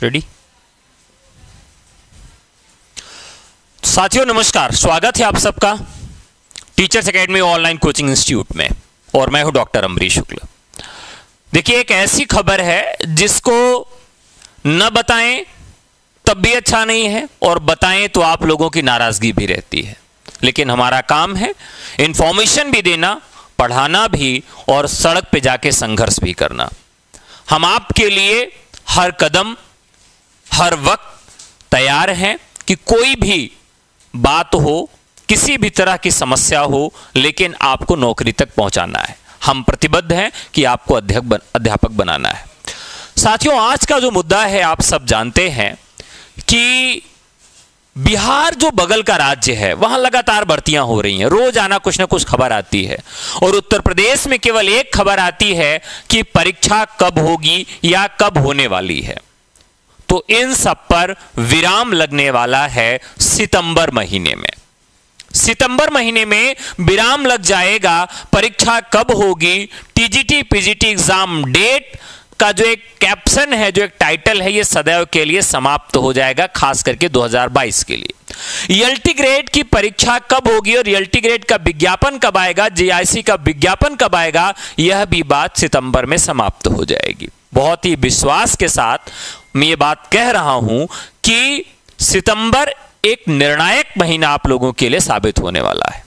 Ready? साथियों नमस्कार, स्वागत है आप सबका teachers academy online coaching institute में और मैं हूं डॉक्टर अमरीश शुक्ल। देखिए, एक ऐसी खबर है जिसको न बताएं तब भी अच्छा नहीं है और बताएं तो आप लोगों की नाराजगी भी रहती है, लेकिन हमारा काम है इंफॉर्मेशन भी देना, पढ़ाना भी और सड़क पे जाके संघर्ष भी करना। हम आपके लिए हर कदम हर वक्त तैयार हैं कि कोई भी बात हो, किसी भी तरह की समस्या हो, लेकिन आपको नौकरी तक पहुंचाना है। हम प्रतिबद्ध हैं कि आपको अध्यापक बनाना है। साथियों, आज का जो मुद्दा है आप सब जानते हैं कि बिहार जो बगल का राज्य है वहां लगातार भर्तियां हो रही हैं, रोजाना कुछ ना कुछ खबर आती है और उत्तर प्रदेश में केवल एक खबर आती है कि परीक्षा कब होगी या कब होने वाली है। तो इन सब पर विराम लगने वाला है सितंबर महीने में। सितंबर महीने में विराम लग जाएगा। परीक्षा कब होगी, टीजीटी पीजीटी एग्जाम डेट का जो एक कैप्शन है, जो एक टाइटल है, ये सदैव के लिए समाप्त हो जाएगा, खास करके 2022 के लिए। ईएलटी ग्रेड की परीक्षा कब होगी और ईएलटी ग्रेड का विज्ञापन कब आएगा, जीआईसी का विज्ञापन कब आएगा, यह भी बात सितंबर में समाप्त हो जाएगी। बहुत ही विश्वास के साथ मैं ये बात कह रहा हूं कि सितंबर एक निर्णायक महीना आप लोगों के लिए साबित होने वाला है।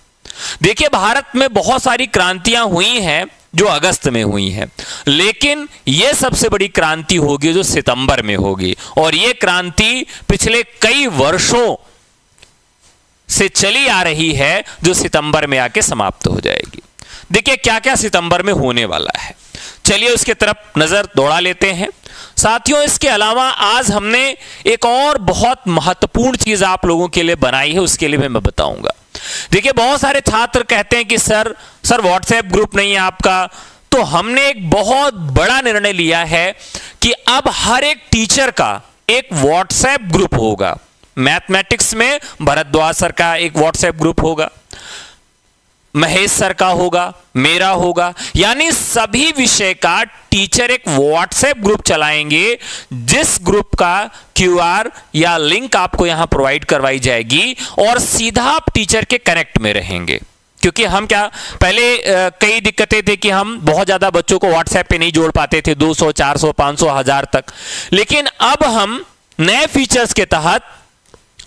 देखिए, भारत में बहुत सारी क्रांतियां हुई हैं जो अगस्त में हुई हैं, लेकिन यह सबसे बड़ी क्रांति होगी जो सितंबर में होगी, और यह क्रांति पिछले कई वर्षों से चली आ रही है जो सितंबर में आके समाप्त हो जाएगी। देखिए क्या क्या सितंबर में होने वाला है, चलिए उसके तरफ नजर दौड़ा लेते हैं। साथियों, इसके अलावा आज हमने एक और बहुत महत्वपूर्ण चीज आप लोगों के लिए बनाई है, उसके लिए मैं बताऊंगा। देखिए, बहुत सारे छात्र कहते हैं कि सर व्हाट्सएप ग्रुप नहीं है आपका, तो हमने एक बहुत बड़ा निर्णय लिया है कि अब हर एक टीचर का एक व्हाट्सएप ग्रुप होगा। मैथमेटिक्स में भरद्वाज सर का एक व्हाट्सएप ग्रुप होगा, महेश सर का होगा, मेरा होगा, यानी सभी विषय का टीचर एक व्हाट्सएप ग्रुप चलाएंगे, जिस ग्रुप का क्यूआर या लिंक आपको यहां प्रोवाइड करवाई जाएगी और सीधा आप टीचर के कनेक्ट में रहेंगे। क्योंकि हम क्या पहले कई दिक्कतें थी कि हम बहुत ज्यादा बच्चों को व्हाट्सएप पे नहीं जोड़ पाते थे, 200 400 500 1000 तक, लेकिन अब हम नए फीचर्स के तहत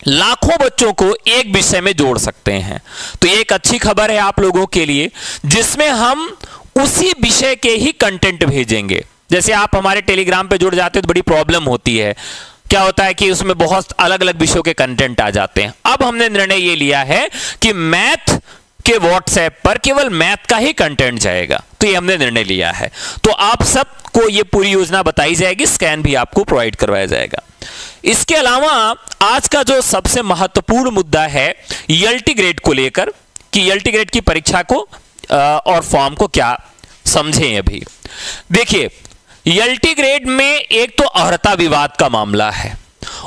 लाखों बच्चों को एक विषय में जोड़ सकते हैं। तो ये एक अच्छी खबर है आप लोगों के लिए, जिसमें हम उसी विषय के ही कंटेंट भेजेंगे। जैसे आप हमारे टेलीग्राम पे जुड़ जाते हैं तो बड़ी प्रॉब्लम होती है, क्या होता है कि उसमें बहुत अलग अलग विषयों के कंटेंट आ जाते हैं। अब हमने निर्णय ये लिया है कि मैथ के व्हाट्सएप पर केवल मैथ का ही कंटेंट जाएगा, तो ये हमने निर्णय लिया है। तो आप सबको ये पूरी योजना बताई जाएगी, स्कैन भी आपको प्रोवाइड करवाया जाएगा। इसके अलावा आज का जो सबसे महत्वपूर्ण मुद्दा है ईएलटी ग्रेड को लेकर, कि ईएलटी ग्रेड की परीक्षा को और फॉर्म को क्या समझें। अभी देखिए, ईएलटी ग्रेड में एक तो अर्हता विवाद का मामला है,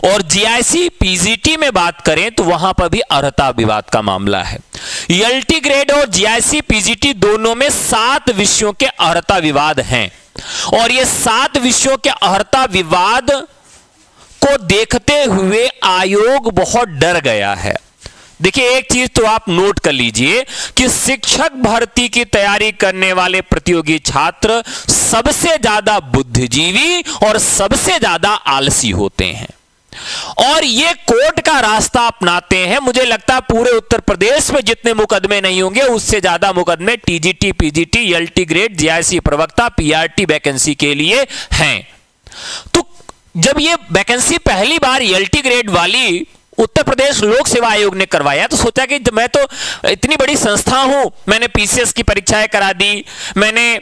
और जीआईसी पीजीटी में बात करें तो वहां पर भी अर्हता विवाद का मामला है। ईएलटी ग्रेड और जीआईसी पीजीटी दोनों में 7 विषयों के अर्हता विवाद हैं, और ये 7 विषयों के अर्हता विवाद को देखते हुए आयोग बहुत डर गया है। देखिए, एक चीज तो आप नोट कर लीजिए कि शिक्षक भर्ती की तैयारी करने वाले प्रतियोगी छात्र सबसे ज्यादा बुद्धिजीवी और सबसे ज्यादा आलसी होते हैं, और ये कोर्ट का रास्ता अपनाते हैं। मुझे लगता है पूरे उत्तर प्रदेश में जितने मुकदमे नहीं होंगे उससे ज्यादा मुकदमे TGT PGT ELT grade GIC प्रवक्ता पीआरटी वैकेंसी के लिए हैं। तो जब ये वैकेंसी पहली बार ईएलटी ग्रेड वाली उत्तर प्रदेश लोक सेवा आयोग ने करवाया तो सोचा कि मैं तो इतनी बड़ी संस्था हूं, मैंने पीसीएस की परीक्षाएं करा दी, मैंने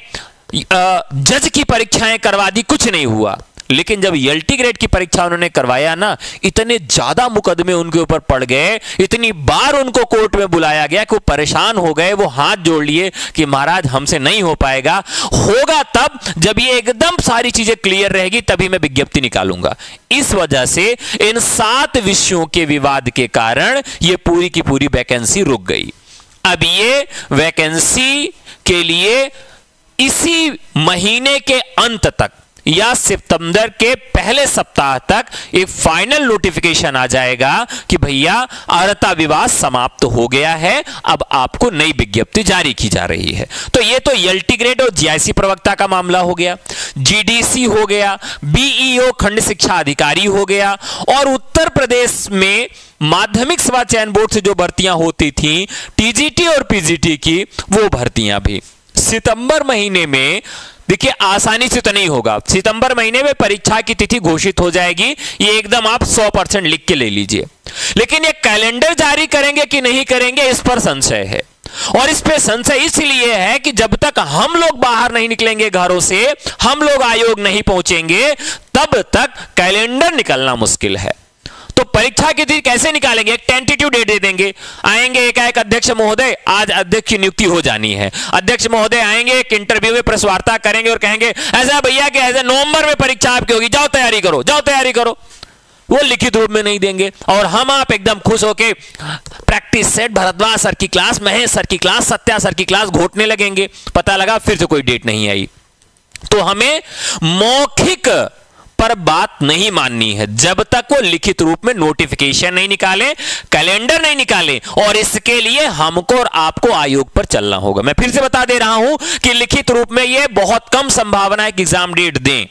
जज की परीक्षाएं करवा दी, कुछ नहीं हुआ। लेकिन जब ईएलटी ग्रेड की परीक्षा उन्होंने करवाया ना, इतने ज्यादा मुकदमे उनके ऊपर पड़ गए, इतनी बार उनको कोर्ट में बुलाया गया कि वो परेशान हो गए, वो हाथ जोड़ लिए कि महाराज हमसे नहीं हो पाएगा, होगा तब जब ये एकदम सारी चीजें क्लियर रहेगी तभी मैं विज्ञप्ति निकालूंगा। इस वजह से इन 7 विषयों के विवाद के कारण ये पूरी की पूरी वैकेंसी रुक गई। अब ये वैकेंसी के लिए इसी महीने के अंत तक या सितंबर के पहले सप्ताह तक एक फाइनल नोटिफिकेशन आ जाएगा कि भैया अर्हता विवाद समाप्त हो गया है, अब आपको नई विज्ञप्ति जारी की जा रही है। तो ये तो एलटी ग्रेड और जीआईसी प्रवक्ता का मामला हो गया, जीडीसी हो गया, बीईओ खंड शिक्षा अधिकारी हो गया, और उत्तर प्रदेश में माध्यमिक सेवा चयन बोर्ड से जो भर्तियां होती थी टीजीटी और पीजीटी की, वो भर्तियां भी सितंबर महीने में, देखिए आसानी से तो नहीं होगा, सितंबर महीने में परीक्षा की तिथि घोषित हो जाएगी, ये एकदम आप 100% लिख के ले लीजिए। लेकिन ये कैलेंडर जारी करेंगे कि नहीं करेंगे, इस पर संशय है। और इस पे संशय इसलिए है कि जब तक हम लोग बाहर नहीं निकलेंगे घरों से, हम लोग आयोग नहीं पहुंचेंगे, तब तक कैलेंडर निकलना मुश्किल है। तो परीक्षा की तिथि कैसे निकालेंगे? एक टेंटेटिव डेट दे देंगे, आएंगे एकाएक अध्यक्ष महोदय आज अध्यक्ष की नियुक्ति हो जानी है, अध्यक्ष महोदय आएंगे, एक इंटरव्यू में प्रेस वार्ता करेंगे और कहेंगे ऐसा भैया कि ऐसे नवंबर में परीक्षा आपकी होगी, जाओ तैयारी करो, जाओ तैयारी करो। वो लिखित रूप में नहीं देंगे और हम आप एकदम खुश होके प्रैक्टिस सेट, भरद्वाज सर की क्लास, महेश सर की क्लास, सत्या सर की क्लास घोटने लगेंगे, पता लगा फिर से कोई डेट नहीं आई। तो हमें मौखिक पर बात नहीं माननी है जब तक वो लिखित रूप में नोटिफिकेशन नहीं निकाले, कैलेंडर नहीं निकाले, और इसके लिए हमको और आपको आयोग पर चलना होगा। मैं फिर से बता दे रहा हूं कि लिखित रूप में ये बहुत कम संभावना है कि एग्जाम डेट दें।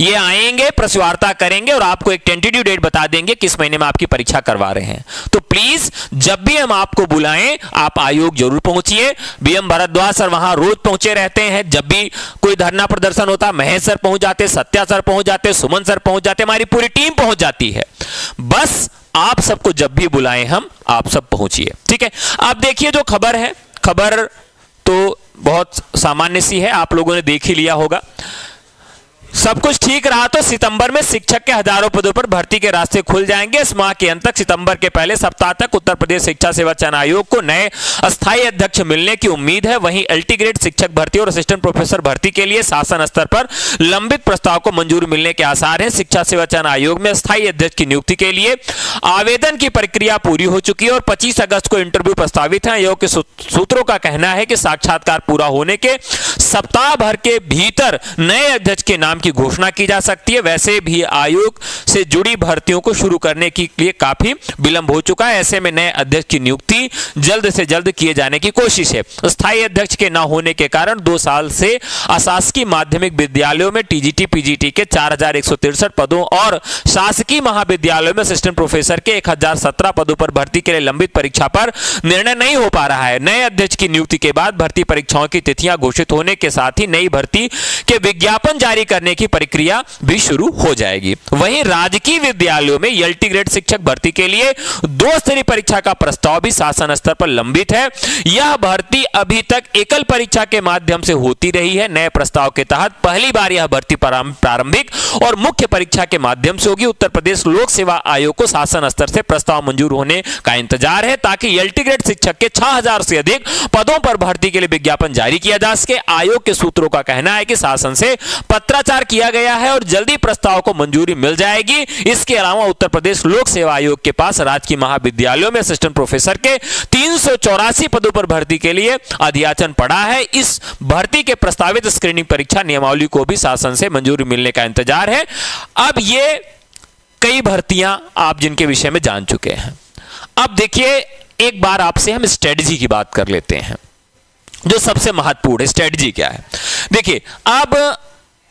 ये आएंगे, प्रेस वार्ता करेंगे और आपको एक टेंटेटिव डेट बता देंगे किस महीने में आपकी परीक्षा करवा रहे हैं। तो प्लीज जब भी हम आपको बुलाएं आप आयोग जरूर पहुंचिए। बीएम भरद्वाज सर वहां रोज पहुंचे रहते हैं, जब भी कोई धरना प्रदर्शन होता महेश सर पहुंच जाते, सत्या सर पहुंच जाते, सुमन सर पहुंच जाते, हमारी पूरी टीम पहुंच जाती है। बस आप सबको जब भी बुलाएं हम, आप सब पहुंचिए, ठीक है। अब देखिए जो खबर है, खबर तो बहुत सामान्य सी है, आप लोगों ने देख ही लिया होगा। सब कुछ ठीक रहा तो सितंबर में शिक्षक के हजारों पदों पर भर्ती के रास्ते खुल जाएंगे। इस माह के अंत तक सितंबर के पहले सप्ताह तक उत्तर प्रदेश शिक्षा सेवा चयन आयोग को नए अस्थायी अध्यक्ष मिलने की उम्मीद है। वहीं एलटी ग्रेड शिक्षक भर्ती और असिस्टेंट प्रोफेसर भर्ती के लिए शासन स्तर पर लंबित प्रस्ताव को मंजूरी मिलने के आसार हैं। शिक्षा सेवा चयन आयोग में अस्थायी अध्यक्ष की नियुक्ति के लिए आवेदन की प्रक्रिया पूरी हो चुकी है और 25 अगस्त को इंटरव्यू प्रस्तावित है। आयोग के सूत्रों का कहना है कि साक्षात्कार पूरा होने के सप्ताह भर के भीतर नए अध्यक्ष के नाम की घोषणा की जा सकती है। वैसे भी आयोग से जुड़ी भर्तियों को शुरू करने के लिए काफी विलंब हो चुका है। ऐसे में नए अध्यक्ष की नियुक्ति जल्द से जल्द किए जाने की कोशिश है। स्थायी अध्यक्ष के न होने के कारण 2 साल से अशासकीय माध्यमिक विद्यालयों में टीजीटी पीजीटी के 4163 पदों और शासकीय महाविद्यालयों में असिस्टेंट प्रोफेसर के 1017 पदों पर भर्ती के लिए लंबित परीक्षा पर निर्णय नहीं हो पा रहा है। नए अध्यक्ष की नियुक्ति के बाद भर्ती परीक्षाओं की तिथियां घोषित होने के साथ ही नई भर्ती के विज्ञापन जारी करने की प्रक्रिया भी शुरू हो जाएगी। वहीं राजकीय विद्यालयों में एलटी ग्रेड शिक्षक भर्ती के लिए 2 स्तरीय परीक्षा का प्रस्ताव भी शासन स्तर पर लंबित है। यह भर्ती अभी तक एकल परीक्षा के माध्यम से होती रही है। नए प्रस्ताव के तहत पहली बार यह भर्ती प्रारंभिक और मुख्य परीक्षा के माध्यम से होगी। उत्तर प्रदेश लोक सेवा आयोग को शासन स्तर से प्रस्ताव मंजूर होने का इंतजार है ताकि एलटी ग्रेड शिक्षक के 6000 से अधिक पदों पर भर्ती के लिए विज्ञापन जारी किया जा सके। आयोग के सूत्रों का कहना है कि शासन से पत्राचार किया गया है और जल्दी प्रस्ताव को मंजूरी मिल जाएगी। इसके अलावा उत्तर प्रदेश लोक सेवा आयोग के पास राजकीय महाविद्यालयों में असिस्टेंट प्रोफेसर के 384 पदों पर भर्ती के लिए अधियाचन पड़ा है। इस भर्ती के प्रस्तावित स्क्रीनिंग परीक्षा नियमावली को भी शासन से मंजूरी मिलने का इंतजार है। अब ये कई भर्तियां आप जिनके विषय में जान चुके हैं। अब देखिए एक बार आपसे हम स्ट्रेटजी की बात कर लेते हैं, जो सबसे महत्वपूर्ण है। स्ट्रेटजी क्या है? देखिए अब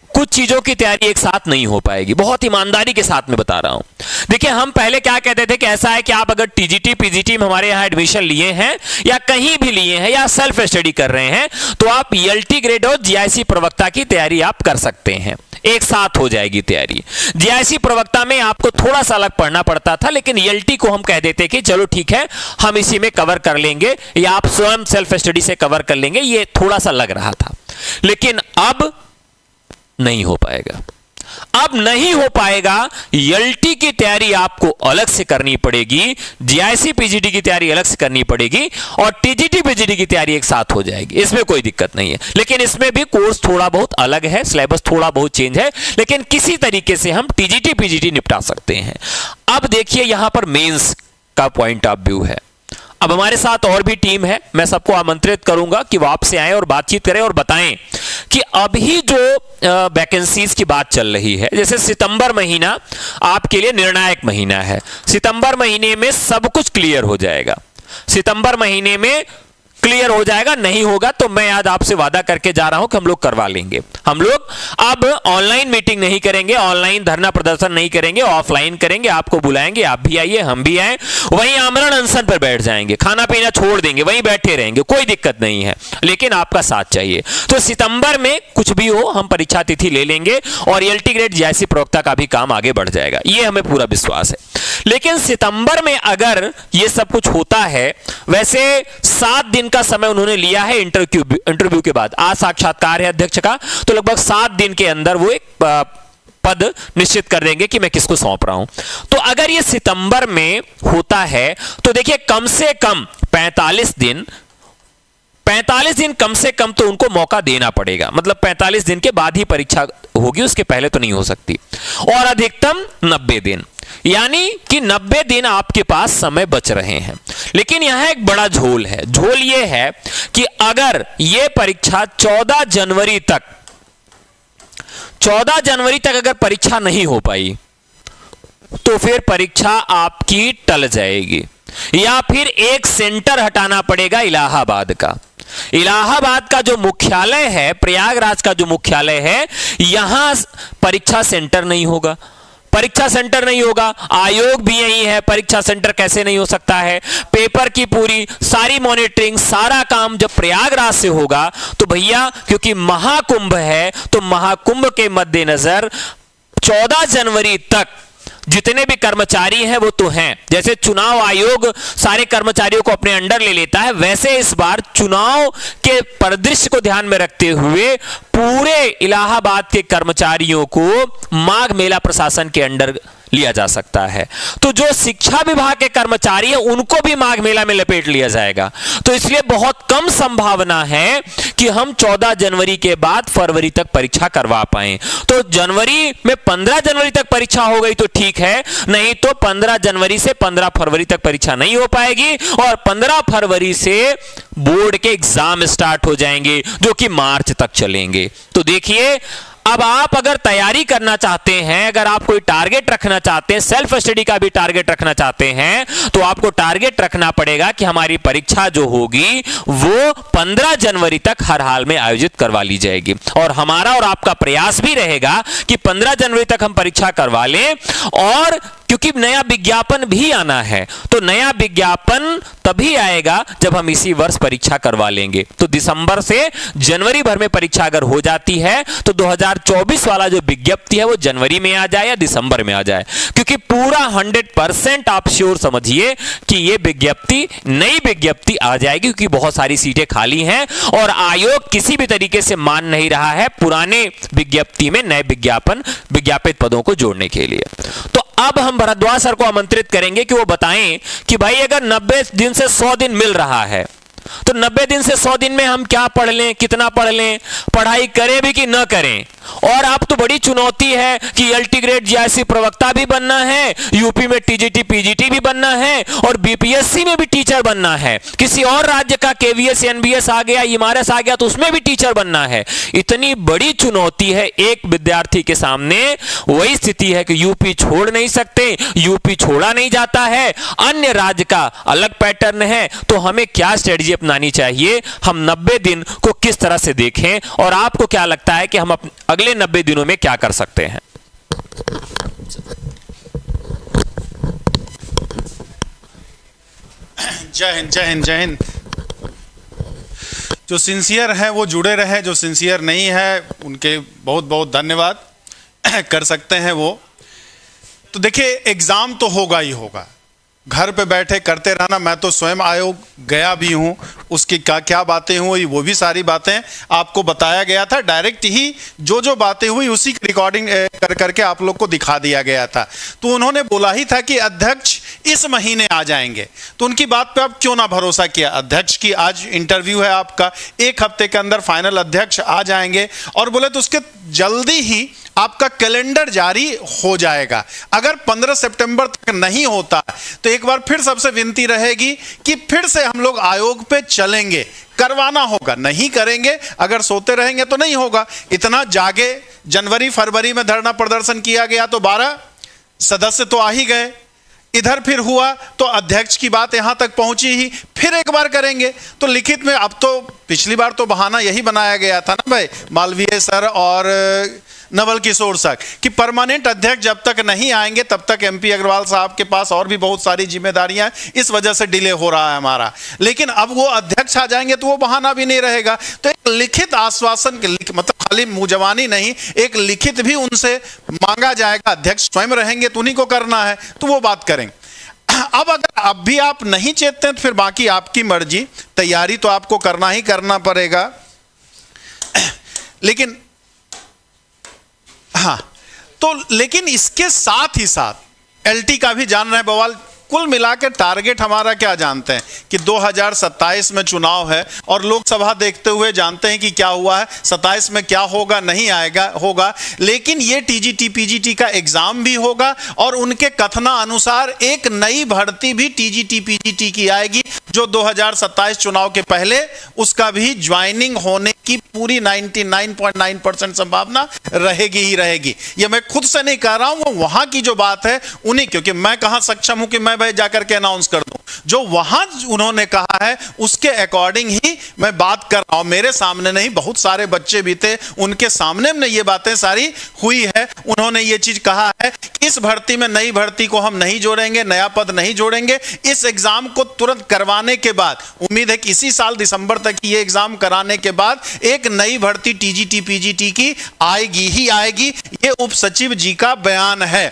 कुछ चीजों की तैयारी एक साथ नहीं हो पाएगी, बहुत ईमानदारी के साथ में बता रहा हूं। देखिए हम पहले क्या कहते थे कि ऐसा है कि आप अगर टीजीटी पीजीटी में हमारे यहां एडमिशन लिए हैं या कहीं भी लिए हैं या सेल्फ स्टडी कर रहे हैं तो आप एलटी ग्रेड और जीआईसी प्रवक्ता की तैयारी आप कर सकते हैं, एक साथ हो जाएगी तैयारी। जीआईसी प्रवक्ता में आपको थोड़ा सा अलग पढ़ना पड़ता था, लेकिन एलटी को हम कह देते कि चलो ठीक है हम इसी में कवर कर लेंगे या आप स्वयं सेल्फ स्टडी से कवर कर लेंगे, ये थोड़ा सा लग रहा था। लेकिन अब नहीं हो पाएगा, अब नहीं हो पाएगा। एलटी की तैयारी आपको अलग से करनी पड़ेगी, जीआईसी पीजीटी की तैयारी अलग से करनी पड़ेगी और टीजीटी पीजीटी की तैयारी एक साथ हो जाएगी। इसमें कोई दिक्कत नहीं है, लेकिन इसमें भी कोर्स थोड़ा बहुत अलग है, सिलेबस थोड़ा बहुत चेंज है, लेकिन किसी तरीके से हम टीजीटी पीजीटी निपटा सकते हैं। अब देखिए यहां पर मेंस का पॉइंट ऑफ व्यू है। अब हमारे साथ और भी टीम है, मैं सबको आमंत्रित करूंगा कि वो आपसे आए और बातचीत करें और बताएं कि अभी जो वैकेंसीज की बात चल रही है, जैसे सितंबर महीना आपके लिए निर्णायक महीना है। सितंबर महीने में सब कुछ क्लियर हो जाएगा, सितंबर महीने में क्लियर हो जाएगा। नहीं होगा तो मैं आज आपसे वादा करके जा रहा हूं कि हम लोग करवा लेंगे। हम लोग अब ऑनलाइन मीटिंग नहीं करेंगे, ऑनलाइन धरना प्रदर्शन नहीं करेंगे, ऑफलाइन करेंगे। आपको बुलाएंगे, आप भी आइए, हम भी आए, वहीं आमरण अनशन पर बैठ जाएंगे, खाना पीना छोड़ देंगे, वहीं बैठे रहेंगे, कोई दिक्कत नहीं है, लेकिन आपका साथ चाहिए। तो सितंबर में कुछ भी हो हम परीक्षा तिथि ले लेंगे और एलटी ग्रेड जैसी प्रवक्ता का भी काम आगे बढ़ जाएगा, ये हमें पूरा विश्वास है। लेकिन सितंबर में अगर ये सब कुछ होता है, वैसे 7 दिन का समय उन्होंने लिया है इंटरव्यू के बाद। आज साक्षात्कार है अध्यक्ष का, तो लगभग 7 दिन के अंदर वो एक पद निश्चित कर देंगे कि मैं किसको सौंप रहा हूं। तो अगर ये सितंबर में होता है तो देखिए कम से कम 45 दिन कम से कम तो उनको मौका देना पड़ेगा। मतलब 45 दिन के बाद ही परीक्षा होगी, उसके पहले तो नहीं हो सकती। और अधिकतम 90 दिन, यानी कि 90 दिन आपके पास समय बच रहे हैं। लेकिन यहां एक बड़ा झोल है। झोल यह है कि अगर यह परीक्षा 14 जनवरी तक अगर परीक्षा नहीं हो पाई तो फिर परीक्षा आपकी टल जाएगी, या फिर एक सेंटर हटाना पड़ेगा इलाहाबाद का। इलाहाबाद का जो मुख्यालय है, प्रयागराज का जो मुख्यालय है, यहां परीक्षा सेंटर नहीं होगा। परीक्षा सेंटर नहीं होगा, आयोग भी यही है, परीक्षा सेंटर कैसे नहीं हो सकता है। पेपर की पूरी सारी मॉनिटरिंग, सारा काम जब प्रयागराज से होगा तो भैया, क्योंकि महाकुंभ है, तो महाकुंभ के मद्देनजर 14 जनवरी तक जितने भी कर्मचारी हैं वो तो हैं। जैसे चुनाव आयोग सारे कर्मचारियों को अपने अंडर ले लेता है, वैसे इस बार चुनाव के परिदृश्य को ध्यान में रखते हुए पूरे इलाहाबाद के कर्मचारियों को माघ मेला प्रशासन के अंडर लिया जा सकता है। तो जो शिक्षा विभाग के कर्मचारी हैं उनको भी माघ मेला में लपेट लिया जाएगा। तो इसलिए बहुत कम संभावना है कि हम 14 जनवरी के बाद फरवरी तक परीक्षा करवा पाएं। तो जनवरी में 15 जनवरी तक परीक्षा हो गई तो ठीक है, नहीं तो 15 जनवरी से 15 फरवरी तक परीक्षा नहीं हो पाएगी और 15 फरवरी से बोर्ड के एग्जाम स्टार्ट हो जाएंगे जो कि मार्च तक चलेंगे। तो देखिए, अब आप अगर तैयारी करना चाहते हैं, अगर आप कोई टारगेट रखना चाहते हैं, सेल्फ स्टडी का भी टारगेट रखना चाहते हैं, तो आपको टारगेट रखना पड़ेगा कि हमारी परीक्षा जो होगी वो 15 जनवरी तक हर हाल में आयोजित करवा ली जाएगी। और हमारा और आपका प्रयास भी रहेगा कि 15 जनवरी तक हम परीक्षा करवा लें। और क्योंकि नया विज्ञापन भी आना है, तो नया विज्ञापन तभी आएगा जब हम इसी वर्ष परीक्षा करवा लेंगे। तो दिसंबर से जनवरी भर में परीक्षा अगर हो जाती है तो 2024 वाला जो विज्ञप्ति है वो जनवरी में आ जाए या दिसंबर में आ जाए, क्योंकि पूरा 100% आप श्योर समझिए कि ये विज्ञप्ति, नई विज्ञप्ति आ जाएगी, क्योंकि बहुत सारी सीटें खाली हैं और आयोग किसी भी तरीके से मान नहीं रहा है पुराने विज्ञप्ति में नए विज्ञापित पदों को जोड़ने के लिए। तो अब हम भरद्वाज सर को आमंत्रित करेंगे कि वो बताएं कि भाई अगर 90 दिन से 100 दिन मिल रहा है तो 90 दिन से 100 दिन में हम क्या पढ़ लें, कितना पढ़ लें, पढ़ाई करें भी कि न करें। और अब तो बड़ी चुनौती है कि एलटी ग्रेड जीआईसी प्रवक्ता भी बनना है, यूपी में टीजीटी पीजीटी भी बनना है और बीपीएससी में भी टीचर बनना है। किसी और राज्य का केवीएस एनबीएस आ गया, इमारस आ गया तो उसमें भी टीचर बनना है। इतनी बड़ी चुनौती है एक विद्यार्थी के सामने। वही स्थिति है कि यूपी छोड़ नहीं सकते, यूपी छोड़ा नहीं जाता है, अन्य राज्य का अलग पैटर्न है। तो हमें क्या स्ट्रेटजी अपनानी चाहिए, हम 90 दिन को किस तरह से देखें, और आपको क्या लगता है कि हम अगले 90 दिनों में क्या कर सकते हैं? जय हिंद, जय हिंद, जय हिंद। जो सिंसियर हैं वो जुड़े रहे, जो सिंसियर नहीं है उनके बहुत बहुत धन्यवाद। कर सकते हैं वो। तो देखिए, एग्जाम तो होगा ही होगा, घर पे बैठे करते रहना। मैं तो स्वयं आयोग गया भी हूँ, उसकी क्या बातें हुई वो भी सारी बातें आपको बताया गया था। डायरेक्ट ही जो जो बातें हुई उसी की रिकॉर्डिंग कर करके आप लोग को दिखा दिया गया था। तो उन्होंने बोला ही था कि अध्यक्ष इस महीने आ जाएंगे, तो उनकी बात पे आप क्यों ना भरोसा किया। अध्यक्ष की आज इंटरव्यू है आपका, 1 हफ्ते के अंदर फाइनल अध्यक्ष आ जाएंगे। और बोले तो उसके जल्दी ही आपका कैलेंडर जारी हो जाएगा। अगर 15 सितंबर तक नहीं होता तो एक बार फिर सबसे विनती रहेगी कि फिर से हम लोग आयोग पे चलेंगे, करवाना होगा। नहीं करेंगे, अगर सोते रहेंगे तो नहीं होगा। इतना जागे, जनवरी फरवरी में धरना प्रदर्शन किया गया तो 12 सदस्य तो आ ही गए, इधर फिर हुआ तो अध्यक्ष की बात यहां तक पहुंची ही, फिर एक बार करेंगे। तो लिखित में, अब तो पिछली बार तो बहाना यही बनाया गया था ना भाई, मालवीय सर और नवल किशोर सर, कि परमानेंट अध्यक्ष जब तक नहीं आएंगे तब तक एमपी अग्रवाल साहब के पास और भी बहुत सारी जिम्मेदारियां, इस वजह से डिले हो रहा है हमारा। लेकिन अब वो अध्यक्ष आ जाएंगे तो वो बहाना भी नहीं रहेगा। तो एक लिखित आश्वासन, मतलब खाली मुंह जवानी नहीं, एक लिखित भी उनसे मांगा जाएगा। अध्यक्ष स्वयं रहेंगे तो उन्हीं को करना है, तो वो बात करेंगे। अब अगर अब भी आप नहीं चेतते हैं तो फिर बाकी आपकी मर्जी, तैयारी तो आपको करना ही करना पड़ेगा। लेकिन हाँ, तो लेकिन इसके साथ ही साथ एलटी का भी जान रहे हैं बवाल। कुल मिलाकर टारगेट हमारा क्या जानते हैं कि 2027 में चुनाव है, और लोकसभा देखते हुए जानते हैं कि क्या हुआ है, 27 में क्या होगा नहीं आएगा होगा। लेकिन ये टीजीटी पीजीटी का एग्जाम भी होगा, और उनके कथना अनुसार एक नई भर्ती भी टीजीटी पीजीटी की आएगी, जो 2027 चुनाव के पहले उसका भी ज्वाइनिंग होने की पूरी 99.9% संभावना रहेगी ही रहेगी। ये मैं खुद से नहीं कह रहा हूं, वो वहां की जो बात है उन्हीं, क्योंकि मैं कहां सक्षम हूं कि मैं भाई जाकर के अनाउंस कर दूं। जो वहां उन्होंने कहा है उसके अकॉर्डिंग ही मैं बात कर रहा हूं। मेरे सामने नहीं, बहुत सारे बच्चे भी थे, उनके सामने में ये बातें सारी हुई है। उन्होंने ये चीज कहा है कि इस भर्ती में नई भर्ती को हम नहीं जोड़ेंगे, नया पद नहीं जोड़ेंगे। इस एग्जाम को तुरंत करवाने के बाद, उम्मीद है कि इसी साल दिसंबर तक ये एग्जाम कराने के बाद एक नई भर्ती टीजीटी पीजीटी की आएगी ही आएगी। ये उप सचिव जी का बयान है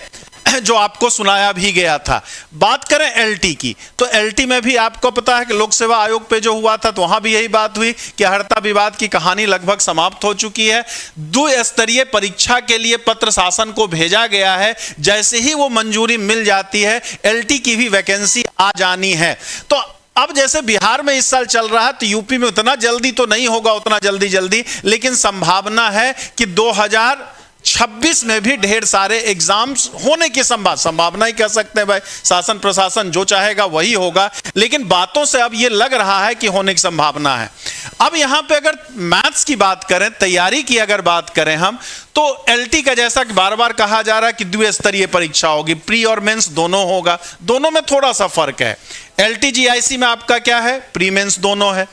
जो आपको सुनाया भी गया था। बात करें एलटी की, तो एलटी में भी आपको पता है कि लोक सेवा आयोग पे जो हुआ था तो वहां भी यही बात हुई कि हड़ता विवाद की कहानी लगभग समाप्त हो चुकी है। द्विस्तरीय परीक्षा के लिए पत्र शासन को भेजा गया है, जैसे ही वो मंजूरी मिल जाती है एलटी की भी वैकेंसी आ जानी है। तो अब जैसे बिहार में इस साल चल रहा है तो यूपी में उतना जल्दी तो नहीं होगा, उतना जल्दी, लेकिन संभावना है कि 2026 में भी ढेर सारे एग्जाम्स होने की संभावना ही कह सकते हैं भाई। शासन प्रशासन जो चाहेगा वही होगा, लेकिन बातों से अब ये लग रहा है कि होने की संभावना है। अब यहां पे अगर मैथ्स की बात करें, तैयारी की अगर बात करें हम, तो एलटी का जैसा कि बार बार कहा जा रहा है कि द्विस्तरीय परीक्षा होगी, प्री और मेंस दोनों होगा। दोनों में थोड़ा सा फर्क है। एलटी जीआईसी में आपका क्या है, प्री मेंस दोनों है,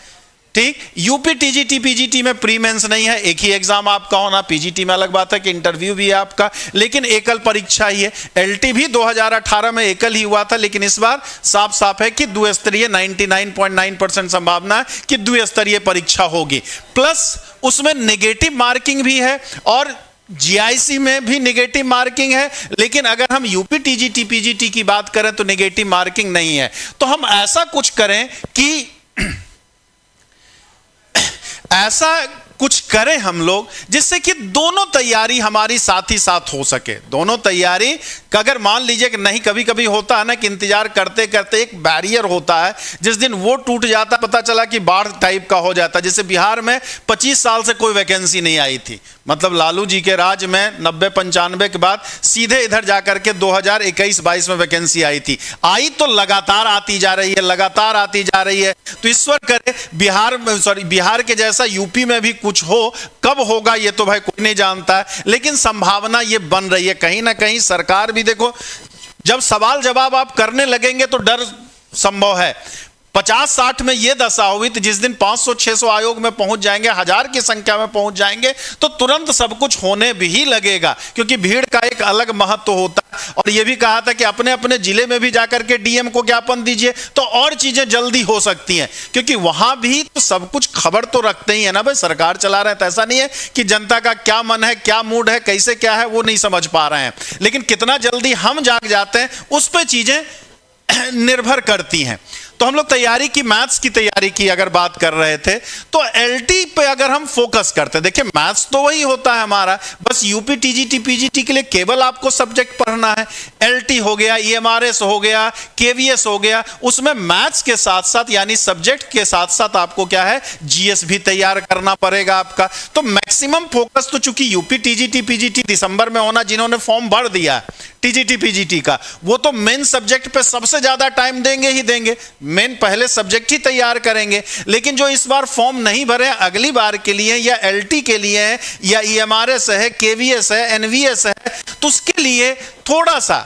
ठीक। यूपी टीजीटी पीजीटी में प्री मेंस नहीं है, एक ही एग्जाम आपका होना। पीजीटी में अलग बात है कि इंटरव्यू भी है आपका, लेकिन एकल परीक्षा ही है। एलटी भी 2018 में एकल ही हुआ था, लेकिन इस बार साफ साफ है कि द्विस्तरीय 99.9% संभावना है कि द्विस्तरीय परीक्षा होगी। प्लस उसमें नेगेटिव मार्किंग भी है, और जीआईसी में भी नेगेटिव मार्किंग है। लेकिन अगर हम यूपी टीजीटी पीजीटी की बात करें तो नेगेटिव मार्किंग नहीं है। तो हम ऐसा कुछ करें कि ऐसा कुछ करें हम लोग जिससे कि दोनों तैयारी हमारी साथ ही साथ हो सके। दोनों तैयारी का अगर मान लीजिए कि नहीं, कभी कभी होता है ना कि इंतजार करते करते एक बैरियर होता है, जिस दिन वो टूट जाता पता चला कि बाढ़ टाइप का हो जाता। जैसे बिहार में 25 साल से कोई वैकेंसी नहीं आई थी, मतलब लालू जी के राज में 90-95 के बाद सीधे इधर जाकर के 2021-22 में वैकेंसी आई थी। आई तो लगातार आती जा रही है, लगातार आती जा रही है। तो ईश्वर करे बिहार के जैसा यूपी में भी कुछ हो। कब होगा ये तो भाई कोई नहीं जानता है, लेकिन संभावना ये बन रही है। कहीं ना कहीं सरकार भी, देखो जब सवाल जवाब आप करने लगेंगे तो डर संभव है। 50-60 में ये दशा हुई तो जिस दिन 500-600 आयोग में पहुंच जाएंगे, 1000 की संख्या में पहुंच जाएंगे, तो तुरंत सब कुछ होने भी लगेगा, क्योंकि भीड़ का एक अलग महत्व होता है। और ये भी कहा था कि अपने अपने जिले में भी जाकर के डीएम को ज्ञापन दीजिए तो और चीजें जल्दी हो सकती हैं, क्योंकि वहां भी तो सब कुछ खबर तो रखते ही है ना भाई। सरकार चला रहे हैं तो ऐसा नहीं है कि जनता का क्या मन है, क्या मूड है, कैसे क्या है वो नहीं समझ पा रहे हैं। लेकिन कितना जल्दी हम जाग जाते हैं उस पर चीजें निर्भर करती हैं। तो हम लोग तैयारी की, मैथ्स की तैयारी की अगर बात कर रहे थे, तो एलटी पे अगर हम फोकस करते हैं, देखिए मैथ्स तो वही होता है हमारा, बस यूपी टीजीटी पीजीटी के लिए केवल आपको सब्जेक्ट पढ़ना है। एलटी हो गया, ईएमआरएस हो गया, केवीएस हो गया, उसमें मैथ्स के साथ साथ यानी सब्जेक्ट के साथ साथ आपको क्या है, जीएस भी तैयार करना पड़ेगा आपका। तो मैक्सिमम फोकस तो चूंकि यूपी टीजीटी पीजीटी दिसंबर में होना, जिन्होंने फॉर्म भर दिया टीजीटी पीजीटी का, वो तो मेन सब्जेक्ट पे सबसे ज्यादा टाइम देंगे ही देंगे, मेन पहले सब्जेक्ट ही तैयार करेंगे। लेकिन जो इस बार फॉर्म नहीं भरे, अगली बार के लिए या एलटी के लिए है या ईएमआरएस है, केवीएस है, एनवीएस है, तो उसके लिए थोड़ा सा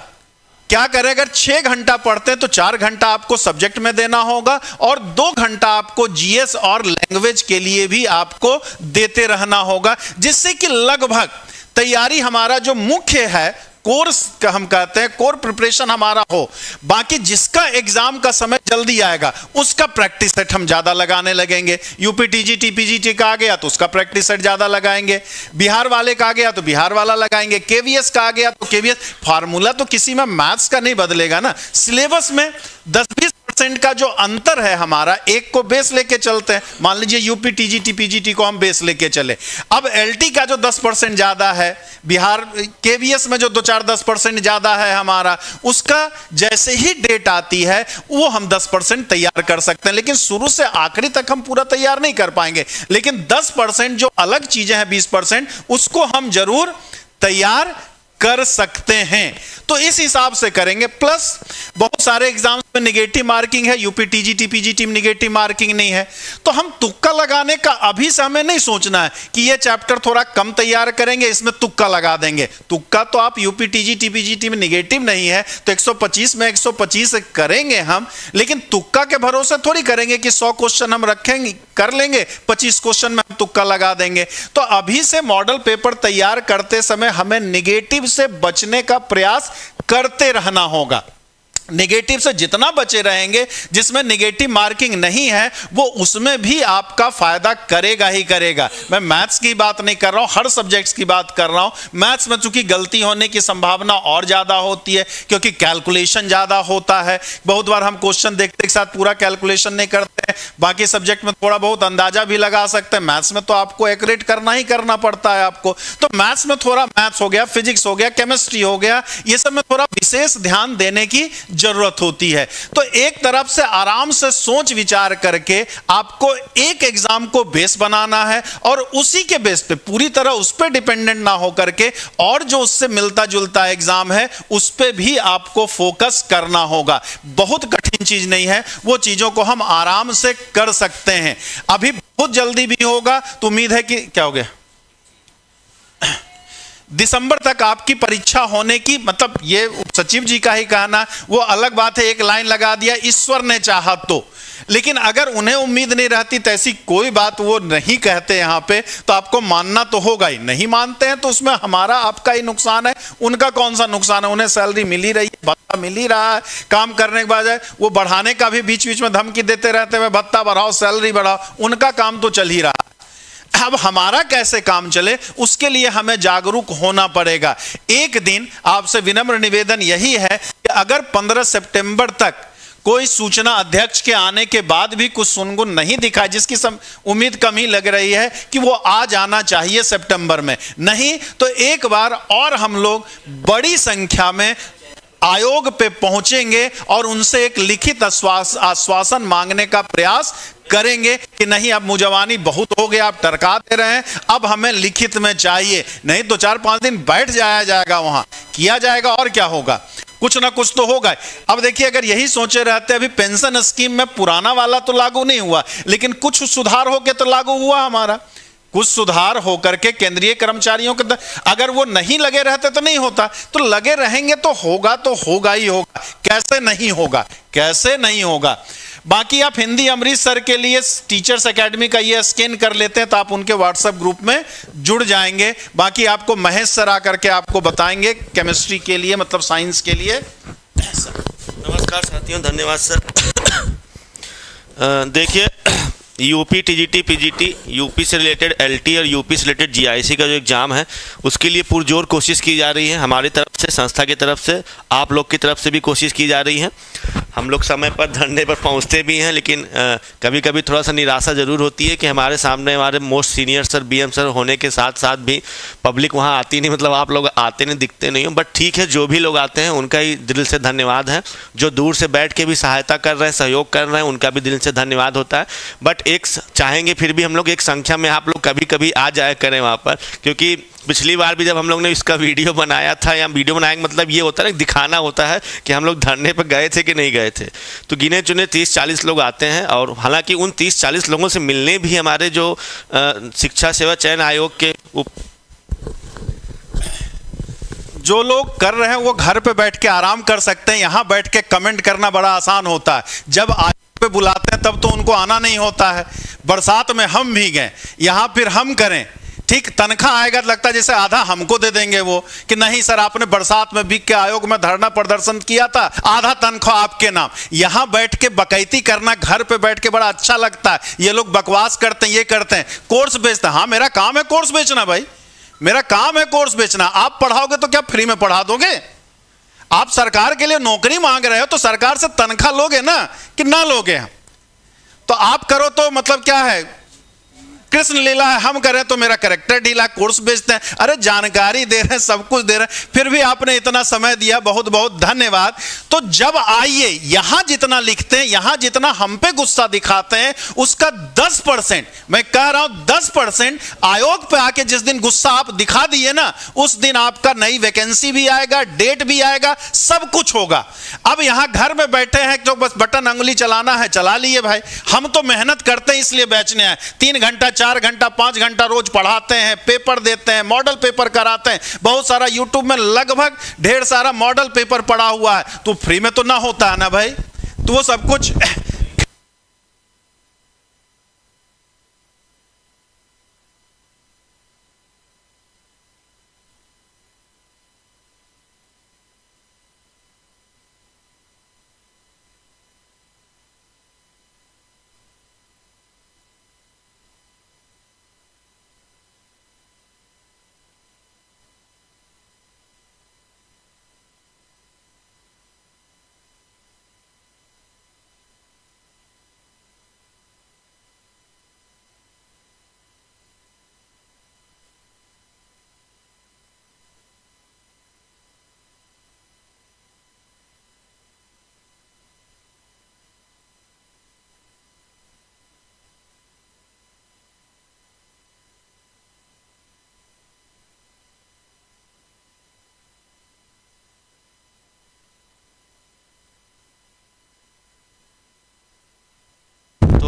क्या करें, अगर 6 घंटा पढ़ते हैं तो 4 घंटा आपको सब्जेक्ट में देना होगा और 2 घंटा आपको जीएस और लैंग्वेज के लिए भी आपको देते रहना होगा, जिससे कि लगभग तैयारी हमारा जो मुख्य है, कोर्स का हम कहते हैं, कोर प्रिपरेशन हमारा हो। बाकी जिसका एग्जाम का समय जल्दी आएगा उसका प्रैक्टिस सेट हम ज्यादा लगाने लगेंगे। यूपी टीजीटी पीजीटी का आ गया तो उसका प्रैक्टिस सेट ज्यादा लगाएंगे, बिहार वाले का आ गया तो बिहार वाला लगाएंगे, केवीएस का आ गया तो केवीएस। फार्मूला तो किसी में मैथ्स का नहीं बदलेगा ना, सिलेबस में 10-20% का जो अंतर है हमारा, एक को बेस लेके चलते हैं, मान लीजिए यूपी टीजीटी पीजीटी को हम बेस लेके चले, अब एलटी का जो 10% ज्यादा है, बिहार केवीएस में जो 2-4-10% ज्यादा है हमारा, उसका जैसे ही डेट आती है वो हम 10% तैयार कर सकते हैं। लेकिन शुरू से आखिरी तक हम पूरा तैयार नहीं कर पाएंगे, लेकिन 10% जो अलग चीजें हैं 20%, उसको हम जरूर तैयार कर सकते हैं। तो इस हिसाब से करेंगे। प्लस बहुत सारे एग्जाम्स में नेगेटिव मार्किंग है, यूपी टीजीटी पीजीटी में नेगेटिव मार्किंग नहीं है, तो हम तुक्का लगाने का अभी से हमें नहीं सोचना है कि ये चैप्टर थोड़ा कम तैयार करेंगे, इसमें तुक्का लगा देंगे। तुक्का तो आप यूपी टीजीटी पीजीटी में नेगेटिव नहीं है तो 125 में 125 करेंगे हम, लेकिन तुक्का के भरोसे थोड़ी करेंगे कि 100 क्वेश्चन हम रखेंगे कर लेंगे, 25 क्वेश्चन में हम तुक्का लगा देंगे। तो अभी से मॉडल पेपर तैयार करते समय हमें नेगेटिव से बचने का प्रयास करते रहना होगा। नेगेटिव से जितना बचे रहेंगे, जिसमें नेगेटिव मार्किंग नहीं है, वो उसमें भी आपका फायदा करेगा ही करेगा। मैं मैथ्स की बात नहीं कर रहा हूं, हर सब्जेक्ट्स की बात कर रहा हूं। मैथ्स में चूंकि गलती होने की संभावना और ज्यादा होती है क्योंकि कैलकुलेशन ज्यादा होता है। बहुत बार हम क्वेश्चन देखते के साथ पूरा कैलकुलेशन नहीं करते हैं, बाकी सब्जेक्ट में थोड़ा बहुत अंदाजा भी लगा सकते हैं, मैथ्स में तो आपको एक्यूरेट करना ही करना पड़ता है आपको। तो मैथ्स में थोड़ा, मैथ्स हो गया, फिजिक्स हो गया, केमिस्ट्री हो गया, ये सब में थोड़ा विशेष ध्यान देने की जरूरत होती है। तो एक तरफ से आराम से सोच विचार करके आपको एक एग्जाम को बेस बनाना है और उसी के बेस पे पूरी तरह उस पे डिपेंडेंट ना हो करके और जो उससे मिलता जुलता एग्जाम है उस पे भी आपको फोकस करना होगा। बहुत कठिन चीज नहीं है, वो चीजों को हम आराम से कर सकते हैं। अभी बहुत जल्दी भी होगा तो उम्मीद है कि क्या हो गया, दिसंबर तक आपकी परीक्षा होने की, मतलब ये सचिव जी का ही कहना, वो अलग बात है, एक लाइन लगा दिया ईश्वर ने चाहा तो। लेकिन अगर उन्हें उम्मीद नहीं रहती तो ऐसी कोई बात वो नहीं कहते यहां पे, तो आपको मानना तो होगा ही। नहीं मानते हैं तो उसमें हमारा आपका ही नुकसान है, उनका कौन सा नुकसान है। उन्हें सैलरी मिल ही रही है, भत्ता मिल ही रहा है, काम करने के बाद वो बढ़ाने का भी बीच बीच में धमकी देते रहते हैं, भत्ता बढ़ाओ, सैलरी बढ़ाओ, उनका काम तो चल ही रहा है। अब हमारा कैसे काम चले उसके लिए हमें जागरूक होना पड़ेगा। एक दिन आपसे विनम्र निवेदन यही है कि अगर 15 सितंबर तक कोई सूचना अध्यक्ष के आने के बाद भी कुछ सुनगुन नहीं दिखा, जिसकी उम्मीद कम ही लग रही है कि वो आ जाना चाहिए सितंबर में, नहीं तो एक बार और हम लोग बड़ी संख्या में आयोग पे पहुंचेंगे और उनसे एक लिखित आश्वासन मांगने का प्रयास करेंगे कि नहीं अब मुजवानी बहुत हो गया, आप टरका दे रहे हैं, अब हमें लिखित में चाहिए। नहीं तो 4-5 दिन बैठ जाएगा, वहां किया जाएगा और क्या होगा, कुछ ना कुछ तो होगा। अब देखिए अगर यही सोचे रहते, अभी पेंशन स्कीम में पुराना वाला तो लागू नहीं हुआ, लेकिन कुछ सुधार होकर तो लागू हुआ हमारा, कुछ सुधार होकर के केंद्रीय कर्मचारियों के अगर वो नहीं लगे रहते तो नहीं होता, तो लगे रहेंगे तो होगा ही होगा। कैसे नहीं होगा, कैसे नहीं होगा। बाकी आप हिंदी अमरीश सर के लिए टीचर्स एकेडमी का ये स्कैन कर लेते हैं तो आप उनके व्हाट्सएप ग्रुप में जुड़ जाएंगे। बाकी आपको महेश सर आकर के आपको बताएंगे केमिस्ट्री के लिए, मतलब साइंस के लिए। नमस्कार साथियों, धन्यवाद सर। देखिए यूपी टीजीटी पीजीटी, यूपी से रिलेटेड एलटी और यूपी से रिलेटेड जीआईसी का जो एग्ज़ाम है उसके लिए पुरजोर कोशिश की जा रही है, हमारी तरफ से, संस्था की तरफ से, आप लोग की तरफ से भी कोशिश की जा रही है। हम लोग समय पर धरने पर पहुंचते भी हैं, लेकिन कभी कभी थोड़ा सा निराशा ज़रूर होती है कि हमारे सामने हमारे most senior sir, BM sir होने के साथ साथ भी पब्लिक वहाँ आती नहीं, मतलब आप लोग आते नहीं, दिखते नहीं हो। बट ठीक है, जो भी लोग आते हैं उनका ही दिल से धन्यवाद है। जो दूर से बैठ के भी सहायता कर रहे हैं, सहयोग कर रहे हैं, उनका भी दिल से धन्यवाद होता है। बट एक चाहेंगे फिर भी हम लोग एक संख्या में आप लोग कभी कभी आ जाया करें वहाँ पर, क्योंकि पिछली बार भी जब हम लोग ने इसका वीडियो बनाया था, या वीडियो बनाने का मतलब ये होता है ना, दिखाना होता है कि हम लोग धरने पर गए थे कि नहीं गए थे। तो गिने चुने 30-40 लोग आते हैं, और हालांकि उन 30-40 लोगों से मिलने भी हमारे जो शिक्षा सेवा चयन आयोग के जो लोग कर रहे हैं वो घर पे बैठ के आराम कर सकते हैं। यहाँ बैठ के कमेंट करना बड़ा आसान होता है, जब आयोग पे बुलाते हैं तब तो उनको आना नहीं होता है। बरसात में हम भी गए, यहाँ फिर हम करें, ठीक तनख्वाह आएगा तो लगता है जैसे आधा हमको दे देंगे वो, कि नहीं सर आपने बरसात में भी के आयोग में धरना प्रदर्शन किया था, आधा तनख्वाह आपके नाम। यहाँ बैठ के बकैती करना घर पे बैठ के बड़ा अच्छा लगता है। ये लोग बकवास करते हैं, ये करते हैं, कोर्स बेचते हैं। हाँ मेरा काम है कोर्स बेचना भाई, मेरा काम है कोर्स बेचना। आप पढ़ाओगे तो क्या फ्री में पढ़ा दोगे? आप सरकार के लिए नौकरी मांग रहे हो तो सरकार से तनख्वाह लोगे ना, कि ना लोगे? तो आप करो तो मतलब क्या है, कृष्ण लीला है, हम करें तो मेरा कैरेक्टर ढीला, कोर्स बेचते हैं। अरे जानकारी दे रहे हैं, सब कुछ दे रहे हैं, फिर भी आपने इतना समय दिया, बहुत बहुत धन्यवाद। तो जब आइए, यहां जितना लिखते हैं, यहां जितना हम पे गुस्सा दिखाते हैं, उसका 10%, मैं कह रहा हूं 10% आयोग पे आके जिस दिन गुस्सा आप दिखा दिए ना, उस दिन आपका नई वैकेंसी भी आएगा, डेट भी आएगा, सब कुछ होगा। अब यहां घर में बैठे हैं तो बस बटन अंगुली चलाना है, चला लिए भाई। हम तो मेहनत करते हैं इसलिए बेचने आए, 3 घंटा 4 घंटा 5 घंटा रोज पढ़ाते हैं, पेपर देते हैं, मॉडल पेपर कराते हैं। बहुत सारा यूट्यूब में लगभग ढेर सारा मॉडल पेपर पड़ा हुआ है, तो फ्री में तो ना होता है ना भाई, तो वो सब कुछ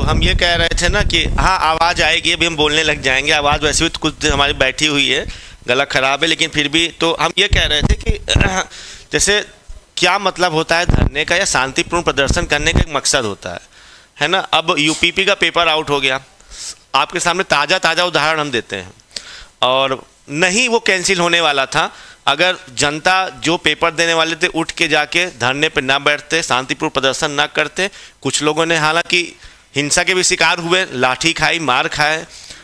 हम ये कह रहे थे ना कि हाँ आवाज़ आएगी, अभी हम बोलने लग जाएंगे। आवाज़ वैसे भी तो कुछ हमारी बैठी हुई है, गला खराब है, लेकिन फिर भी तो हम ये कह रहे थे कि जैसे क्या मतलब होता है धरने का या शांतिपूर्ण प्रदर्शन करने का एक मकसद होता है ना। अब यूपीपी का पेपर आउट हो गया, आपके सामने ताज़ा उदाहरण हम देते हैं, और नहीं वो कैंसिल होने वाला था अगर जनता जो पेपर देने वाले थे उठ के जाके धरने पे ना बैठते, शांतिपूर्ण प्रदर्शन ना करते। कुछ लोगों ने हालांकि हिंसा के भी शिकार हुए, लाठी खाई, मार खाए,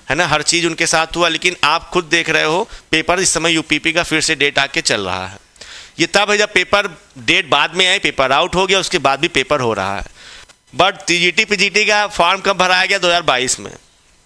है ना, हर चीज़ उनके साथ हुआ, लेकिन आप खुद देख रहे हो पेपर इस समय यूपीपी का फिर से डेट आके चल रहा है। ये तब है जब पेपर डेट बाद में आई, पेपर आउट हो गया, उसके बाद भी पेपर हो रहा है। बट टीजीटी पीजीटी का फॉर्म कब भराया गया? 2022 में,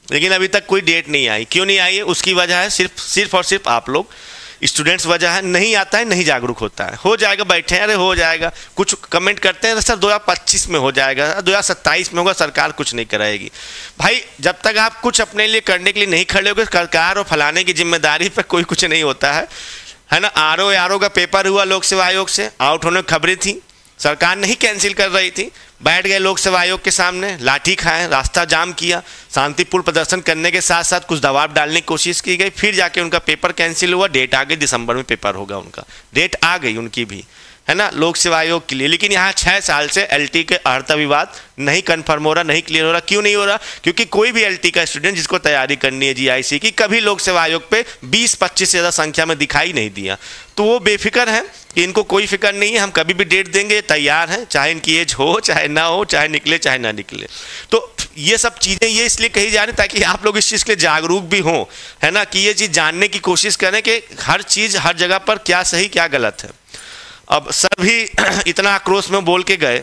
लेकिन अभी तक कोई डेट नहीं आई। क्यों नहीं आई है? उसकी वजह है सिर्फ और सिर्फ आप लोग स्टूडेंट्स वजह है, नहीं आता है, नहीं जागरूक होता है। हो जाएगा, बैठे हैं, अरे हो जाएगा। कुछ कमेंट करते हैं सर 2025 में हो जाएगा, 2027 में होगा, सरकार कुछ नहीं कराएगी। भाई जब तक आप कुछ अपने लिए करने के लिए नहीं खड़े होगे, सरकार और फलाने की जिम्मेदारी पर कोई कुछ नहीं होता है ना। आरओ का पेपर हुआ लोक सेवा आयोग से, आउट होने की खबरें थी, सरकार नहीं कैंसिल कर रही थी, बैठ गए लोक सेवा आयोग के सामने, लाठी खाए, रास्ता जाम किया, शांतिपूर्ण प्रदर्शन करने के साथ साथ कुछ दबाव डालने की कोशिश की गई, फिर जाके उनका पेपर कैंसिल हुआ। डेट आ गई, दिसंबर में पेपर होगा उनका, डेट आ गई उनकी भी, है ना, लोक सेवा आयोग के लिए। लेकिन यहाँ 6 साल से एलटी के अर्हता विवाद नहीं कन्फर्म हो रहा, नहीं क्लियर हो रहा। क्यों नहीं हो रहा? क्योंकि कोई भी एलटी का स्टूडेंट जिसको तैयारी करनी है जीआईसी की, कभी लोक सेवा आयोग पे 20-25 से ज़्यादा संख्या में दिखाई नहीं दिया। तो वो बेफिक्र है कि इनको कोई फिक्र नहीं है, हम कभी भी डेट देंगे, तैयार हैं, चाहे इनकी एज हो चाहे ना हो, चाहे निकले चाहे ना निकले। तो ये सब चीज़ें ये इसलिए कही जा रही ताकि आप लोग इस चीज़ के लिए जागरूक भी हों, है ना, कि ये चीज़ जानने की कोशिश करें कि हर चीज़ हर जगह पर क्या सही क्या गलत है। अब सर भी इतना आक्रोश में बोल के गए,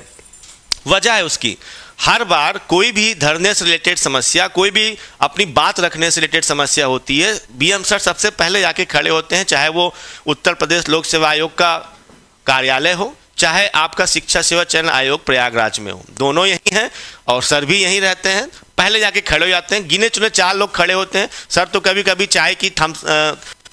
वजह है उसकी, हर बार कोई भी धरने से रिलेटेड समस्या, कोई भी अपनी बात रखने से रिलेटेड समस्या होती है, बीएम सर सबसे पहले जाके खड़े होते हैं, चाहे वो उत्तर प्रदेश लोक सेवा आयोग का कार्यालय हो, चाहे आपका शिक्षा सेवा चयन आयोग प्रयागराज में हो, दोनों यही हैं और सर भी यहीं रहते हैं, पहले जाके खड़े हो जाते हैं। गिने चुने 4 लोग खड़े होते हैं। सर तो कभी कभी चाय की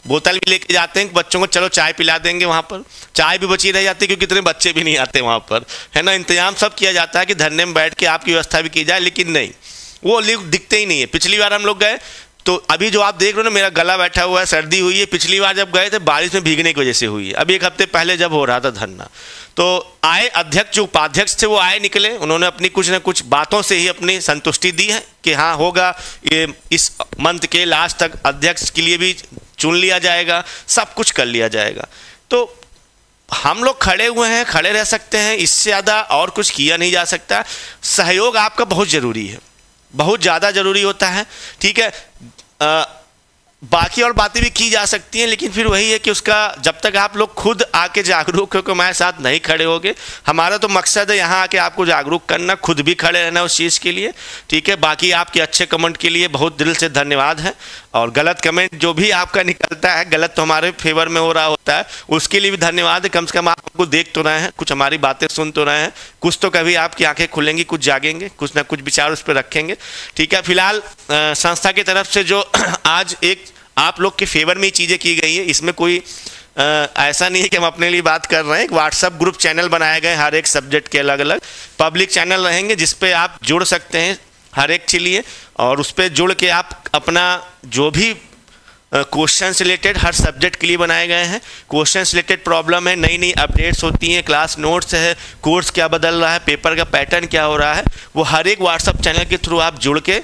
बोतल भी लेके जाते हैं, बच्चों को चलो चाय पिला देंगे, वहाँ पर चाय भी बची रह जाती है क्योंकि इतने बच्चे भी नहीं आते वहाँ पर, है ना। इंतजाम सब किया जाता है कि धरने में बैठ के आपकी व्यवस्था भी की जाए, लेकिन नहीं, वो लोग दिखते ही नहीं है। पिछली बार हम लोग गए तो अभी जो आप देख रहे हो ना, मेरा गला बैठा हुआ है, सर्दी हुई है। पिछली बार जब गए थे बारिश में भीगने की वजह से हुई है। अभी 1 हफ्ते पहले जब हो रहा था धरना, तो आए अध्यक्ष, जो उपाध्यक्ष थे वो आए, निकले, उन्होंने अपनी कुछ ना कुछ बातों से ही अपनी संतुष्टि दी है कि हाँ होगा, ये इस मंथ के लास्ट तक अध्यक्ष के लिए भी चुन लिया जाएगा, सब कुछ कर लिया जाएगा। तो हम लोग खड़े हुए हैं, खड़े रह सकते हैं, इससे ज़्यादा और कुछ किया नहीं जा सकता। सहयोग आपका बहुत ज़रूरी है, बहुत ज़्यादा ज़रूरी होता है, ठीक है। बाकी और बातें भी की जा सकती हैं, लेकिन फिर वही है कि उसका जब तक आप लोग खुद आके जागरूक होकर हमारे साथ नहीं खड़े होगे, हमारा तो मकसद है यहाँ आके आपको जागरूक करना, खुद भी खड़े रहना उस चीज़ के लिए, ठीक है। बाकी आपके अच्छे कमेंट के लिए बहुत दिल से धन्यवाद है, और गलत कमेंट जो भी आपका निकलता है, गलत तो हमारे फेवर में हो रहा होता है, उसके लिए भी धन्यवाद है। कम से कम आप हमको देख तो रहे हैं, कुछ हमारी बातें सुन तो रहे हैं, कुछ तो कभी आपकी आंखें खुलेंगी, कुछ जागेंगे, कुछ ना कुछ विचार उस पर रखेंगे, ठीक है। फिलहाल संस्था की तरफ से जो आज एक आप लोग के फेवर में ही चीज़ें की गई है, इसमें कोई ऐसा नहीं है कि हम अपने लिए बात कर रहे हैं। एक व्हाट्सएप ग्रुप चैनल बनाए गए, हर एक सब्जेक्ट के अलग अलग पब्लिक चैनल रहेंगे, जिस पे आप जुड़ सकते हैं हर एक के लिए, और उस पर जुड़ के आप अपना जो भी क्वेश्चन रिलेटेड हर सब्जेक्ट के लिए बनाए गए हैं, क्वेश्चन रिलेटेड प्रॉब्लम है, नई नई अपडेट्स होती हैं, क्लास नोट्स है, कोर्स क्या बदल रहा है, पेपर का पैटर्न क्या हो रहा है, वो हर एक व्हाट्सएप चैनल के थ्रू आप जुड़ के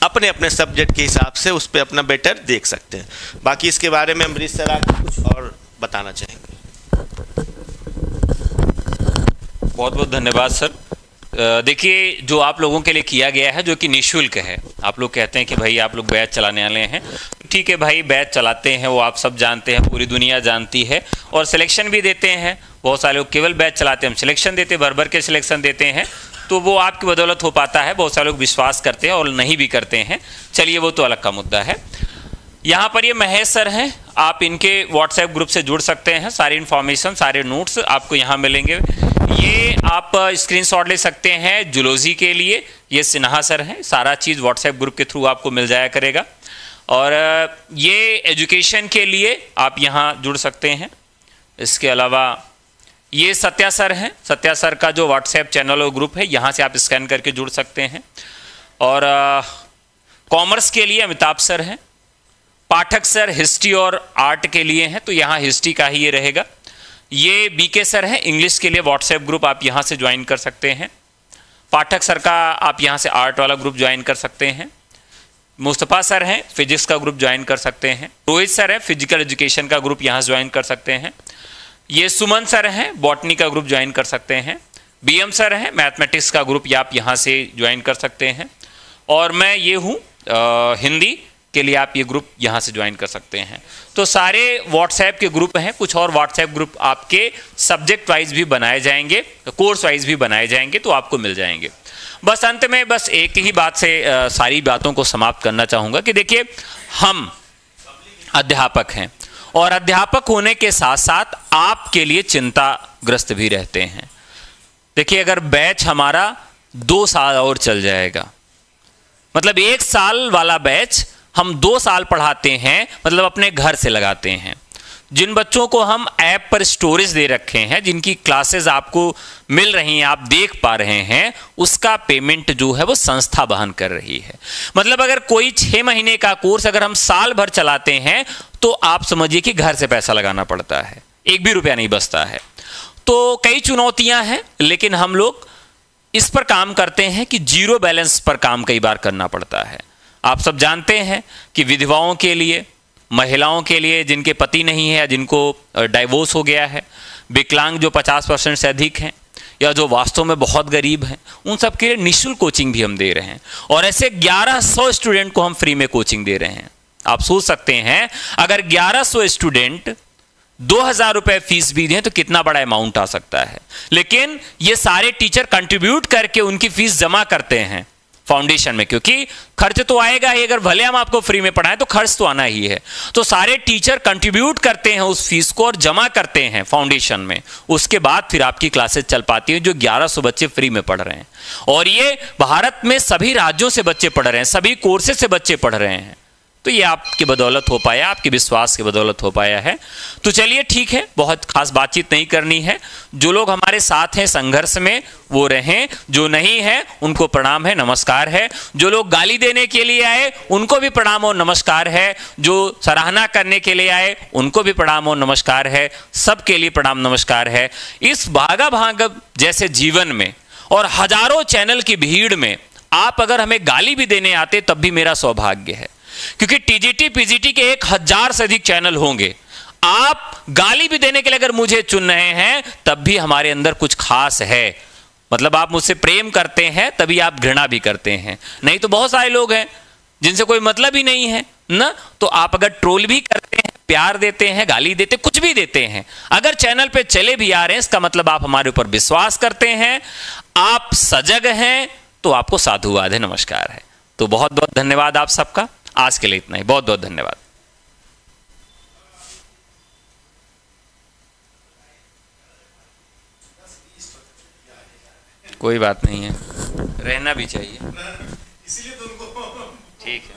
अपने अपने सब्जेक्ट के हिसाब से उस पर अपना बेटर देख सकते हैं। बाकी इसके बारे में अमरीश सर आगे कुछ और बताना चाहेंगे। बहुत बहुत धन्यवाद सर। देखिए, जो आप लोगों के लिए किया गया है, जो कि निःशुल्क है, आप लोग कहते हैं कि भाई आप लोग बैच चलाने वाले हैं, ठीक है भाई, बैच चलाते हैं, वो आप सब जानते हैं, पूरी दुनिया जानती है, और सिलेक्शन भी देते हैं। बहुत सारे लोग केवल बैच चलाते हैं, हम सिलेक्शन देते हैं, भर भर के सिलेक्शन देते हैं, तो वो आपकी बदौलत हो पाता है। बहुत सारे लोग विश्वास करते हैं और नहीं भी करते हैं, चलिए वो तो अलग का मुद्दा है। यहाँ पर ये महेश सर हैं, आप इनके व्हाट्सएप ग्रुप से जुड़ सकते हैं, सारी इन्फॉर्मेशन, सारे नोट्स आपको यहाँ मिलेंगे। ये आप स्क्रीनशॉट ले सकते हैं जूलॉजी के लिए, ये सिन्हा सर हैं, सारा चीज़ व्हाट्सएप ग्रुप के थ्रू आपको मिल जाया करेगा। और ये एजुकेशन के लिए आप यहाँ जुड़ सकते हैं। इसके अलावा ये सत्या सर हैं, सत्या सर का जो व्हाट्सएप चैनल और ग्रुप है, यहाँ से आप स्कैन करके जुड़ सकते हैं। और कॉमर्स के लिए अमिताभ सर हैं, पाठक सर हिस्ट्री और आर्ट के लिए हैं, तो यहाँ हिस्ट्री का ही ये रहेगा। ये बीके सर हैं, इंग्लिश के लिए व्हाट्सएप ग्रुप आप यहाँ से ज्वाइन कर सकते हैं। पाठक सर का आप यहाँ से आर्ट वाला ग्रुप ज्वाइन कर सकते हैं। मुस्तफ़ा सर हैं, फिजिक्स का ग्रुप ज्वाइन कर सकते हैं। रोहित सर हैं, फिजिकल एजुकेशन का ग्रुप यहाँ से ज्वाइन कर सकते हैं। ये सुमन सर हैं, बॉटनी का ग्रुप ज्वाइन कर सकते हैं। बीएम सर हैं, मैथमेटिक्स का ग्रुप आप यहाँ से ज्वाइन कर सकते हैं। और मैं ये हूँ हिंदी के लिए, आप ये ग्रुप यहाँ से ज्वाइन कर सकते हैं। तो सारे व्हाट्सएप के ग्रुप हैं, कुछ और व्हाट्सएप ग्रुप आपके सब्जेक्ट वाइज भी बनाए जाएंगे, कोर्स वाइज भी बनाए जाएंगे, तो आपको मिल जाएंगे। बस अंत में बस एक ही बात से सारी बातों को समाप्त करना चाहूँगा कि देखिए, हम अध्यापक हैं और अध्यापक होने के साथ साथ आपके लिए चिंताग्रस्त भी रहते हैं। देखिए, अगर बैच हमारा 2 साल और चल जाएगा, मतलब 1 साल वाला बैच हम 2 साल पढ़ाते हैं, मतलब अपने घर से लगाते हैं। जिन बच्चों को हम ऐप पर स्टोरेज दे रखे हैं, जिनकी क्लासेस आपको मिल रही हैं, आप देख पा रहे हैं, उसका पेमेंट जो है वो संस्था वहन कर रही है। मतलब अगर कोई 6 महीने का कोर्स अगर हम साल भर चलाते हैं, तो आप समझिए कि घर से पैसा लगाना पड़ता है, 1 भी रुपया नहीं बचता है। तो कई चुनौतियां हैं, लेकिन हम लोग इस पर काम करते हैं कि जीरो बैलेंस पर काम कई बार करना पड़ता है। आप सब जानते हैं कि विधवाओं के लिए, महिलाओं के लिए जिनके पति नहीं है या जिनको डाइवोर्स हो गया है, विकलांग जो 50% से अधिक हैं, या जो वास्तव में बहुत गरीब हैं, उन सब के लिए निःशुल्क कोचिंग भी हम दे रहे हैं। और ऐसे 1100 स्टूडेंट को हम फ्री में कोचिंग दे रहे हैं। आप सोच सकते हैं, अगर 1100 स्टूडेंट 2,000 रुपए फीस भी दें तो कितना बड़ा अमाउंट आ सकता है। लेकिन ये सारे टीचर कंट्रीब्यूट करके उनकी फीस जमा करते हैं फाउंडेशन में, क्योंकि खर्च तो आएगा ही, अगर भले हम आपको फ्री में पढ़ाएं तो खर्च तो आना ही है। तो सारे टीचर कंट्रीब्यूट करते हैं उस फीस को और जमा करते हैं फाउंडेशन में। उसके बाद फिर आपकी क्लासेस चल पाती हैं, जो 1100 बच्चे फ्री में पढ़ रहे हैं। और ये भारत में सभी राज्यों से बच्चे पढ़ रहे हैं, सभी कोर्सेज से बच्चे पढ़ रहे हैं। तो ये आपकी बदौलत हो पाया, आपके विश्वास की बदौलत हो पाया है। तो चलिए ठीक है, बहुत खास बातचीत नहीं करनी है। जो लोग हमारे साथ हैं संघर्ष में वो रहें, जो नहीं है उनको प्रणाम है, नमस्कार है। जो लोग गाली देने के लिए आए उनको भी प्रणाम और नमस्कार है, जो सराहना करने के लिए आए उनको भी प्रणाम और नमस्कार है। सबके लिए प्रणाम नमस्कार है। इस भागा भाग जैसे जीवन में और हजारों चैनल की भीड़ में आप अगर हमें गाली भी देने आते तब भी मेरा सौभाग्य है, क्योंकि टीजीटी पीजीटी के 1000 से अधिक चैनल होंगे। आप गाली भी देने के लिए अगर मुझे चुन रहे हैं तब भी हमारे अंदर कुछ खास है। मतलब आप मुझसे प्रेम करते हैं तभी आप घृणा भी करते हैं, नहीं तो बहुत सारे लोग हैं जिनसे कोई मतलब ही नहीं है ना। तो आप अगर ट्रोल भी करते हैं, प्यार देते हैं, गाली देते, कुछ भी देते हैं, अगर चैनल पे चले भी आ रहे हैं, इसका मतलब आप हमारे ऊपर विश्वास करते हैं, आप सजग हैं, तो आपको साधुवाद है, नमस्कार है। तो बहुत बहुत धन्यवाद आप सबका। आज के लिए इतना ही, बहुत बहुत धन्यवाद। कोई बात नहीं है, रहना भी चाहिए, इसीलिए तो उनको ठीक है।